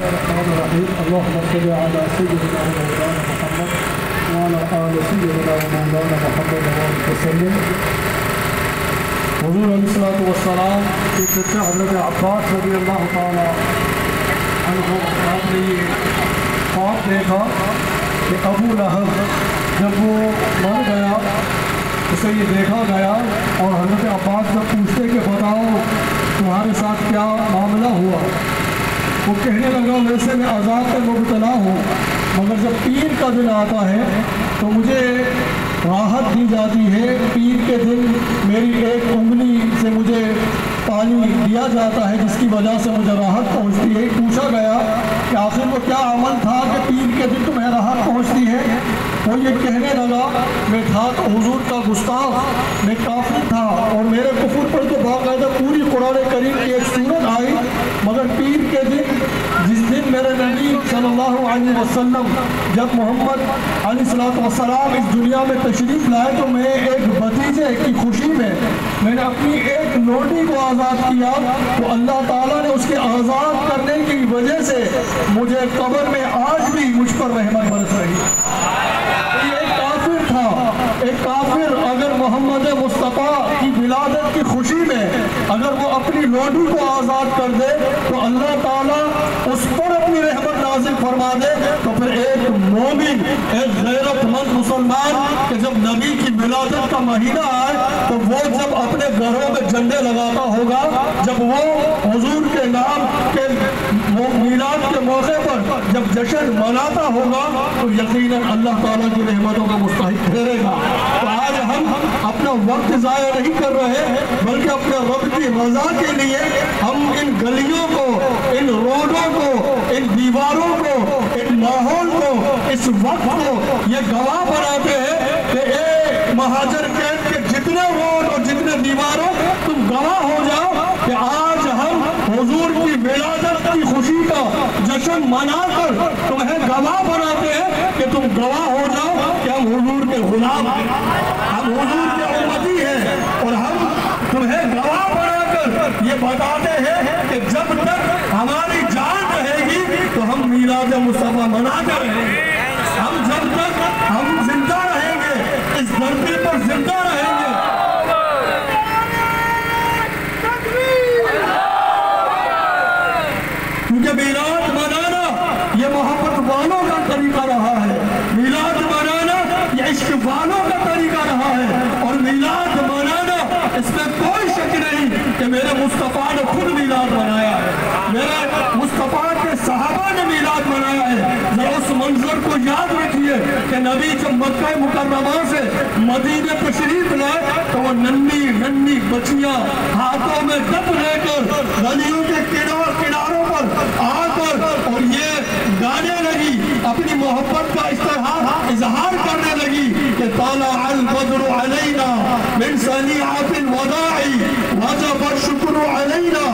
الرحمن الرحیم اللهم صل علی سیدنا و مولانا محمد وعلى آل سیدنا و مولانا محمد وسلم۔ حضور علیہ الصلوۃ والسلام کے چچا حضرت عباس رضی اللہ تعالی عنہ آپ نے یہ خواب دیکھا کہ ابو لہب جب وہ مر گیا اسے یہ دیکھا گیا، اور حضرت عباس جب پوچھتے کہ بتاؤ تمہارے ساتھ کیا معاملہ ہوا، وہ کہنے لگا ویسے میں عذاب میں مبتلا ہوں، مگر جب پیر کا دن آتا ہے تو مجھے راحت دی جاتی ہے۔ پیر کے دن میری ایک انگلی سے مجھے پانی دیا جاتا ہے جس کی وجہ سے مجھے راحت پہنچتی ہے۔ پوچھا گیا کہ آخر وہ کیا عمل تھا کہ پیر کے دن تمہیں راحت پہنچتی ہے؟ وہ یہ کہنے لگا میں تھا تو حضور کا گستاخ، میں کافر تھا، اور میرے کفر پر تو باقاعدہ پوری قرآن کریم کی ایک سورت آئی، مگر پیر کے دن جس دن میرے نبی صلی اللہ علیہ وسلم جب محمد علیہ السلام اس دنیا میں تشریف لائے تو میں ایک بھتیجے کی خوشی میں نے اپنی ایک لوٹی کو آزاد کیا، تو اللہ تعالیٰ نے اس کے آزاد کرنے کی وجہ سے مجھے قبر میں آج بھی مجھ پر رحمت برس رہی ہے۔ ایک کافر اگر محمد مصطفیٰ کی ولادت کی خوشی میں اگر وہ اپنی لوڈی کو آزاد کر دے تو اللہ تعالیٰ اس پر اپنی رحمت نازل فرما دے، تو پھر ایک مومن، ایک غیرت مند مسلمان کہ جب نبی کی ولادت کا مہینہ آئے تو وہ جب اپنے گھروں میں جھنڈے لگاتا ہوگا، جب وہ حضور کے نام کے میلاد کے موقع پر جب جشن مناتا ہوگا تو یقیناً اللہ تعالیٰ کی رحمتوں کا مستحق ٹھہرے گا۔ تو آج ہم اپنا وقت ضائع نہیں کر رہے بلکہ اپنے رب کی رضا کے لیے ہم ان گلیوں کو، ان روڈوں کو، ان دیواروں کو، ان ماحول کو، اس وقت کو یہ گواہ بناتے ہیں کہ اے مہاجر کیمپ کے جتنے روڈ اور جتنے دیواروں تم گواہ ہو جاؤ کہ آج ہم حضور کی ولادت کی خوشی کا جشن منا کر تمہیں گواہ بناتے ہیں کہ تم گواہ ہو جاؤ کہ ہم حضور کے غلام ہیں، ہم حضور کے امتی ہیں، اور ہم تمہیں گواہ بنا کر یہ بتاتے ہیں کہ جب تک ہماری جان رہے گی تو ہم میلاد مصطفیٰ مناتے رہیں گے، ہم جب تک ہم زندہ رہیں گے اس دھرتی پر زندہ رہیں گے۔ کیونکہ میلاد منانا یہ محبت والوں کا طریقہ رہا ہے، میلاد منانا یہ عشق والوں کا طریقہ رہا ہے، اور میلاد منانا اس میں کوئی شک نہیں کہ میرے مصطفیٰ نے خود میلاد منایا ہے، میرے مصطفیٰ کے صحابہ نے میلاد منایا ہے۔ ذرا اس منظر کو یاد رکھیے کہ نبی جب مکہ مکرمہ سے مدینہ تشریف لائے تو وہ ننھی بچیاں ہاتھوں میں ڈپ لے کر گلیوں کے کناروں پر آ کر اور یہ گانے لگی، اپنی محبت کا اظہار کرنے لگی کہ طلع البدر علینا من ثنیعۃ الوداع وجب الشکر علینا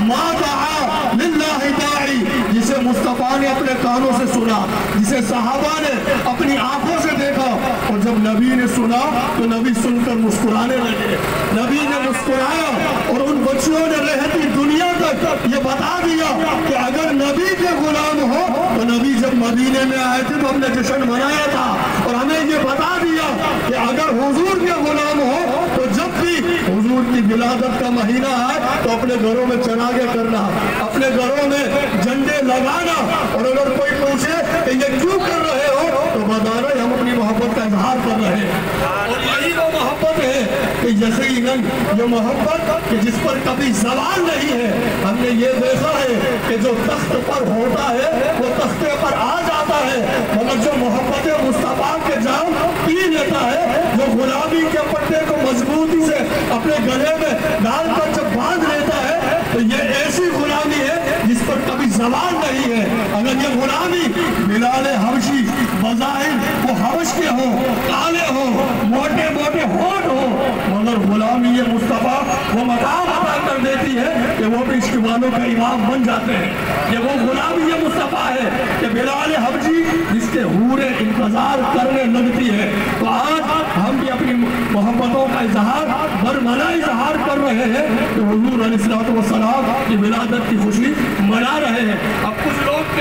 ما دعا للہ داعی، جسے مصطفیٰ نے اپنے کانوں سے سنا، جسے صحابہ نے اپنی آنکھوں سے دیکھا، اور جب نبی نے سنا تو نبی سن کر مسکرانے لگے، نبی نے مسکرایا اور ان بچیوں نے رہتی دنیا تک یہ بتا دیا کہ اگر نبی کے غلام ہو تو نبی جب مدینے میں آئے تھے تو ہم نے جشن منایا تھا، اور ہمیں یہ بتا دیا کہ اگر حضور کے غلام ہو تو جب بھی حضور کی ولادت کا مہینہ آئے تو اپنے گھروں میں چراغیں کرنا، اپنے گھروں میں جھنڈے لگانا، اور اگر کوئی پوچھے کہ یہ کیوں کر رہے ہو تو بتانا ہم اپنی محبت کا اظہار کر رہے ہیں۔ اور یہی وہ محبت ہے کہ یقیناً یہ محبت کہ جس پر کبھی زوال نہیں ہے۔ ہم نے یہ دیکھا ہے کہ جو تخت پر ہوتا ہے وہ تختے پر آ جاتا ہے، مگر جو محبت مصطفیٰ کے جام پی لیتا ہے، جو غلامی کے پٹے کو مضبوطی سے اپنے گلے میں ڈال کر جب باندھ لیتا ہے تو یہ ایسی غلامی ہے جس پر کبھی زوال نہیں ہے۔ اگر یہ غلامی بلال حبشی بظاہر وہ حبش کے ہوں، کالے ہوں، موٹے موٹے ہونٹ ہوں، مگر غلامی یہ مصطفیٰ وہ مقام عطا کر دیتی ہے کہ وہ بھی عشق والوں کا امام بن جاتے ہیں۔ یہ وہ غلامی یہ مصطفیٰ ہے کہ بلال حبشی جس کے حوریں انتظار کرنے لگتی ہے۔ تو آج ہم بھی اپنی محبتوں کا اظہار برملا اظہار کر رہے ہیں کہ حضور علیہ السلام کی ولادت کی خوشی منا رہے ہیں۔ اب کچھ لوگ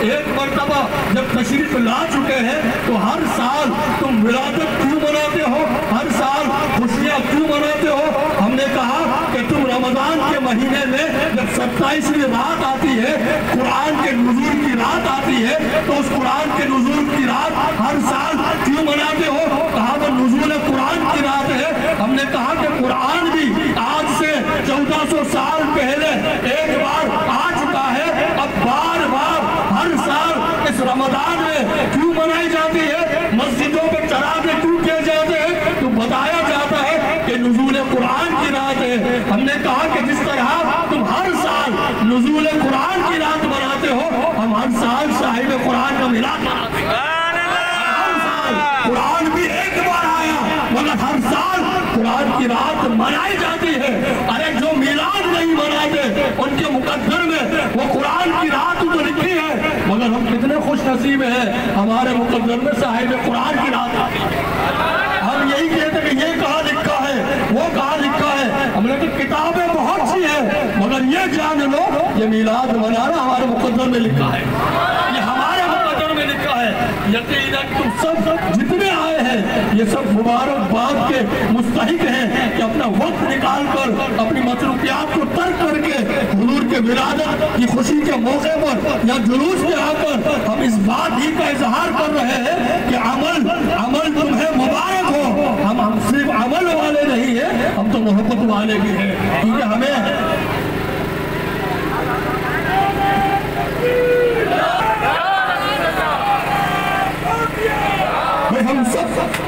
एक मर्तबा जब तशरीफ ला चुके हैं तो हर साल तुम विलादत क्यों मनाते हो, हर साल खुशियाँ क्यों मनाते हो? हमने कहा कि तुम रमजान के महीने में जब 27वीं रात आती है, कुरान के नुज़ूल की रात आती है, तो उस कुरान के नुज़ूल की रात हर साल क्यों मनाते हो? कहा वो नुज़ूल कुरान की रात है। हमने कहा कि कुरान भी आज से 1400 साल पहले एक बार आ चुका है, अब बार बार हर साल इस रमजान में क्यों मनाई जाती है, मस्जिदों पे चरागे क्यों किए जाते हैं? तो बताया जाता है कि नुज़ूल कुरान की रात है। हमने कहा कि जिस तरह तुम हर साल नुज़ूल कुरान की रात मनाते हो, हम हर साल साहिब कुरान का मिलाद मनाते हैं। हर साल कुरान भी एक बार आया, मगर हर साल कुरान की रात मनाई जाती है। अरे जो मिलाद नहीं मनाते उनके मुकद्दर में वो कुरान की रात तो लिखी है, मगर हम कितने खुश नसीब हैं, हमारे मुकद्दर में साहिब कुरान की रात आती है। हम यही कहते कि ये कहाँ लिखा है, वो कहाँ लिखा है। हमने तो किताबें बहुत सी है, मगर ये जान लो ये मिलाद मनाना हमारे मुकद्दर में लिखा है, ये हमारे मुकद्दर में लिखा है। यकीनन तुम सब जितने आए हैं ये सब मुबारकबाद के मुस्तहिक हैं कि अपना वक्त निकाल कर अपनी मसरूफियात को तर्क करके हुजूर के विलादत की खुशी के मौके पर या जुलूस में आकर हम इस बात ही का इजहार कर रहे हैं कि अमल तुम्हें मुबारक हो। हम सिर्फ अमल वाले नहीं है, हम तो मोहब्बत वाले भी हैं, क्योंकि हमें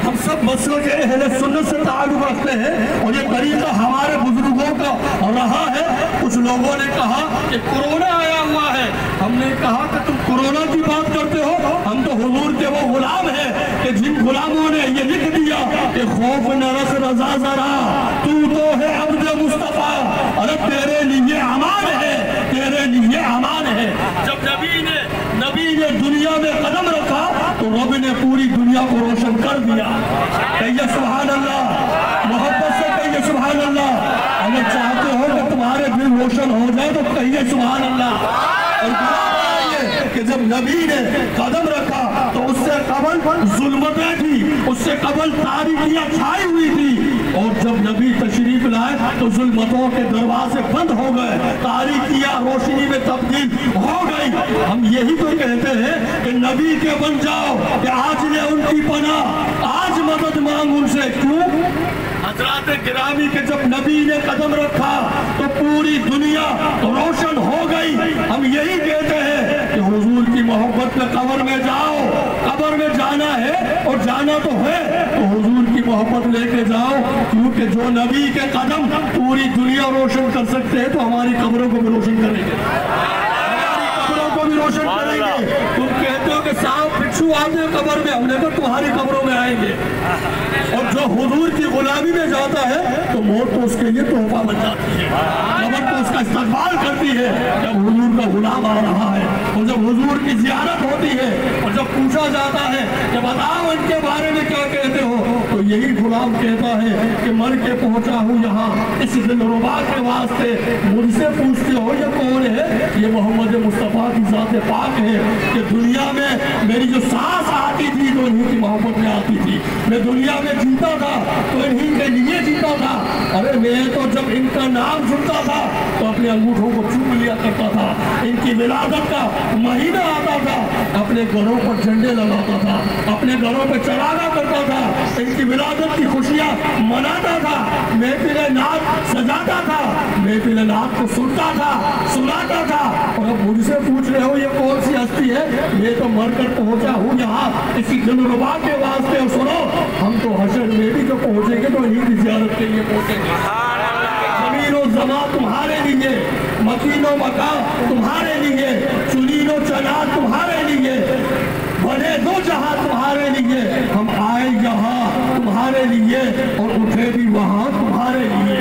हम सब मसलक अहले सुन्नत से ताल्लुक़ रखते हैं और ये तरीका हमारे बुजुर्गों का रहा है। कुछ लोगों ने कहा कि कोरोना आया हुआ है, हमने कहा कि तुम कोरोना की बात करते हो, हम तो हुजूर के वो गुलाम हैं कि जिन गुलामों ने ये लिख दिया कि खौफ न रख रज़ा ज़रा तू तो है अब्द मुस्तफ़ा, अरे तेरे लिए अमान है, तेरे लिए अमान है। जब नबी ने दुनिया में कदम रखा तो रब ने पूरी दुनिया को रोशन कर दिया। कहिए सुभान अल्लाह, मोहब्बत से कहिए सुभान अल्लाह। अगर चाहते हो कि तुम्हारे दिल रोशन हो जाए तो कहिए सुभान अल्लाह। और कि जब नबी ने कदम रखा तो उससे कबल जुल्मतें थी, उससे कबल तारीकियां छाई हुई थी, और जब नबी तशरीफ लाए तो जुल्मतों के दरवाजे बंद हो गए, तारीकियां रोशनी में तब्दील हो गई। हम यही तो कहते हैं कि नबी के बन जाओ कि आज ले उनकी पनाह, आज मदद मांग उनसे। क्यों? हजरात गिरामी के जब नबी ने कदम रखा तो पूरी दुनिया रोशन हो गई। हम यही कहते हैं कि हुजूर की मोहब्बत में कब्र में जाओ, कब्र में जाना है और जाना तो है तो हुजूर की मोहब्बत लेके जाओ, क्योंकि जो नबी के कदम पूरी दुनिया रोशन कर सकते हैं तो हमारी कब्रों को भी रोशन करेंगे, हमारी कब्रों को भी रोशन करेंगे। तुम कहते हो कि सांप बिच्छू आते हैं कब्र में, हमने तो तुम्हारी कब्रों में आएंगे। और जो हुजूर की गुलामी में जाता है तो मौत तो उसके लिए तोहफा बन जाती है, कब्र तो उसका इस्तकबाल करती है जब हुजूर का गुलाम आ रहा है। और जब हुजूर की ज़ियारत होती है और जब पूछा जाता है कि बताओ इनके बारे में क्या कहते हो, तो यही गुलाम कहता है कि मर के पहुंचा हूँ यहाँ इस दिलरुबा के वास्ते, मुझसे पूछते हो ये कौन है? ये मोहम्मद मुस्तफ़ा की ज़ात पाक है कि दुनिया में मेरी जो सांस आती थी तो इन्हीं की मोहब्बत में आती थी, मैं दुनिया में जीता था तो इन्हीं के लिए जीता था। अरे मैं तो जब इनका नाम सुनता था तो अपने अंगूठों को चूम लिया करता था, इनकी विलादत का महीना आता था अपने घरों पर झंडे लगाता था, अपने घरों पर चढ़ाना करता था, इनकी विलादत की खुशियाँ मनाता था, महफिल नात सजाता था, महफिल नात को सुनता था, सुनाता था। और अब मुझसे पूछ रहे हो ये कौन सी हस्ती है? मैं तो मरकर पहुंचा हूँ यहाँ इसी दिलरुबा के वास्ते। और सुनो, हम तो हशर में भी जो पहुंचेंगे तो इन्हीं की ज़ियारत के लिए पहुंचेंगे। ज़मीन और ज़मा तुम्हारे लिए, मकीन और मका तुम्हारे लिए, चुनीन और चना तुम्हारे लिए, बने दो जहां तुम्हारे लिए। हम आए यहाँ तुम्हारे लिए और उठे भी वहाँ तुम्हारे लिए।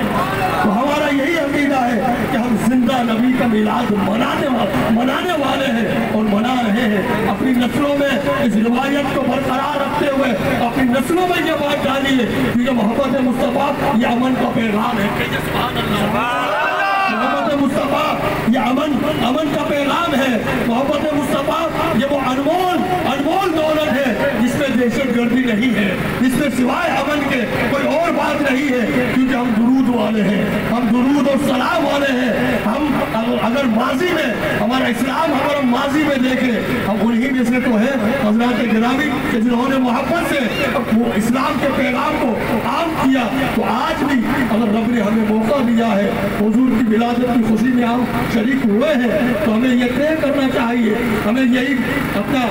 तो हमारा यही अकीदा है कि हम जिंदा नबी का मिलाद मनाने वाले हैं और मना रहे हैं। अपनी नस्लों में इस रिवायत को बरकरार रखते हुए अपनी नस्लों में ये बात डालिए कि मोहब्बत मुस्तफ़ा ये अमन का पैगाम है। मोहब्बत मुस्तफ़ा ये अमन का पैगाम है। मोहब्बत मुस्तफ़ा नहीं है, इसमें सिवाय अमन के कोई और बात नहीं है, क्योंकि हम दुरूद वाले हैं, हम दुरूद और सलाम वाले हैं। हम अगर माजी में हमारा इस्लाम हमारा माजी में देखें, हम उन्हीं में से तो है हज़रात गिरामी कि जिन्होंने मोहब्बत से इस्लाम के पैगाम को आम किया। तो आज भी अगर रब ने हमें मौका दिया है, हुजूर की विलादत की खुशी में हम शरीक हुए हैं, तो हमें यह तय करना चाहिए, हमें यही अपना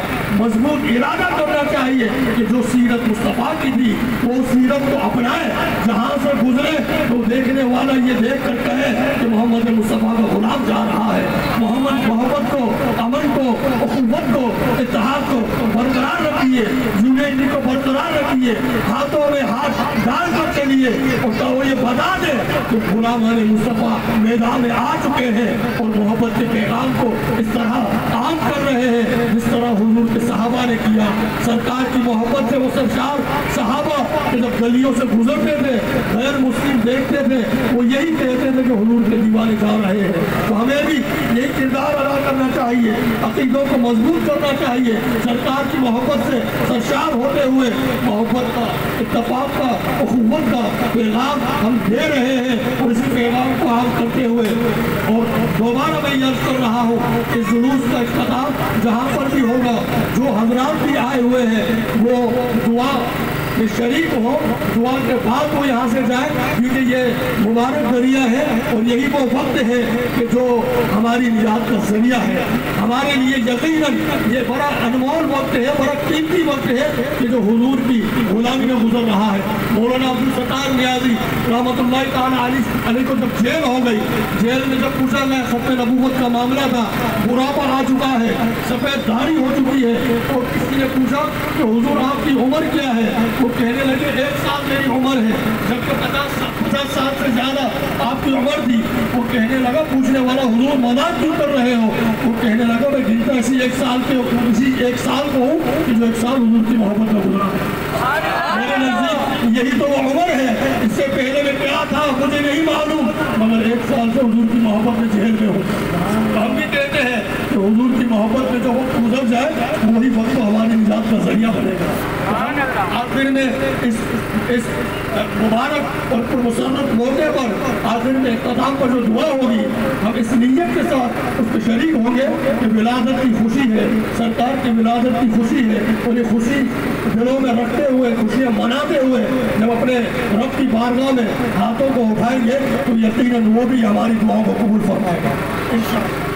मजबूत इरादा करना चाहिए कि जो सीरत मुस्तफ़ा की थी वो सीरत को अपनाए। जहाँ से गुजरे तो देखने वाला ये देख कर कहे कि मोहम्मद मुस्तफ़ा का गुलाम जा रहा है। मोहब्बत को, अमन को, उख़्वत को, इत्तेहाद को बरकरार रखिए, यूनिटी को बरकरार रखिए, हाथों में हाथ डाल कर चलिए और तो वो ये बता दे कि गुलाम मुस्तफ़ा मैदान में आ चुके हैं और मोहब्बत के पैगाम को इस तरह आम कर रहे हैं जिस तरह हुजूर के सहाबा ने किया। सरकार की मोहब्बत से वो सरकार सहाबा के जब गलियों से गुजरते थे, गैर मुस्लिम देखते थे, वो यही कहते थे कि हुजूर के दीवाने जा रहे हैं। तो हमें भी यही किरदार अदा करना चाहिए, अकीदों को मजबूत करना चाहिए, सरकार की मोहब्बत से सरशार होते हुए मोहब्बत का, इत्तेफाक का, उख़्वत का पैगाम हम दे रहे हैं और इसी पैगाम को आम करते हुए और दोबारा मैं अर्ज़ कर रहा हूँ कि जुलूस का इख्तिताम जहाँ पर भी होगा, जो हज़रात भी आए हुए हैं वो दुआ में शरीक हो, दुआ के बाद वो यहाँ से जाए, क्योंकि ये मुबारक जरिया है और यही वो वक्त है कि जो हमारी निजात का जरिया है। हमारे लिए यकीनन ये बड़ा अनमोल वक्त है, बड़ा कीमती वक्त है कि जो हुजूर की गुलामी में गुजर रहा है। मौलाना अब्दुल सत्तार नियाज़ी रहमतुल्लाह ताला अलैह को जब जेल हो गई, जेल में जब पूछा गया खत्म नबूवत का मामला था, बुढ़ापा आ चुका है, सफ़ेद दाढ़ी हो चुकी है, और किसी ने पूछा कि हुजूर आपकी उम्र क्या है? वो कहने लगे 1 साल मेरी उम्र है, जबकि 50 साल से ज़्यादा आपकी उम्र थी। वो कहने लगा, पूछने वाला हुजूर मजाक क्यों कर रहे हो? वो कहने लगा मैं गिनता इसी 1 साल के इसी 1 साल को हूँ कि जो 1 साल हुजूर की मोहब्बत में गुजरा है। मेरे नज़दीक यही तो वो उम्र है। इससे पहले में क्या था मुझे नहीं मालूम, मगर 1 साल से हुजूर की मोहब्बत में जेल में हूँ। हम भी कहते हैं कि हुजूर की मोहब्बत में जो वक्त गुजर जाए वही वक्त हमारी निजात का जरिया बनेगा। आखिर में इस मुबारक और पुरमसरत मौके पर आखिर में इख्तिताम पर जो दुआ होगी, हम इस नीयत के साथ उसके शरीक होंगे कि विलादत की खुशी है, सरकार की विलादत की खुशी है, और ये खुशी दिलों में रखते हुए, खुशियाँ मनाते हुए जब अपने रब की बारगाह में हाथों को उठाएंगे तो यकीनन वो भी हमारी दुआओं को कबूल फरमाएगा इंशाअल्लाह।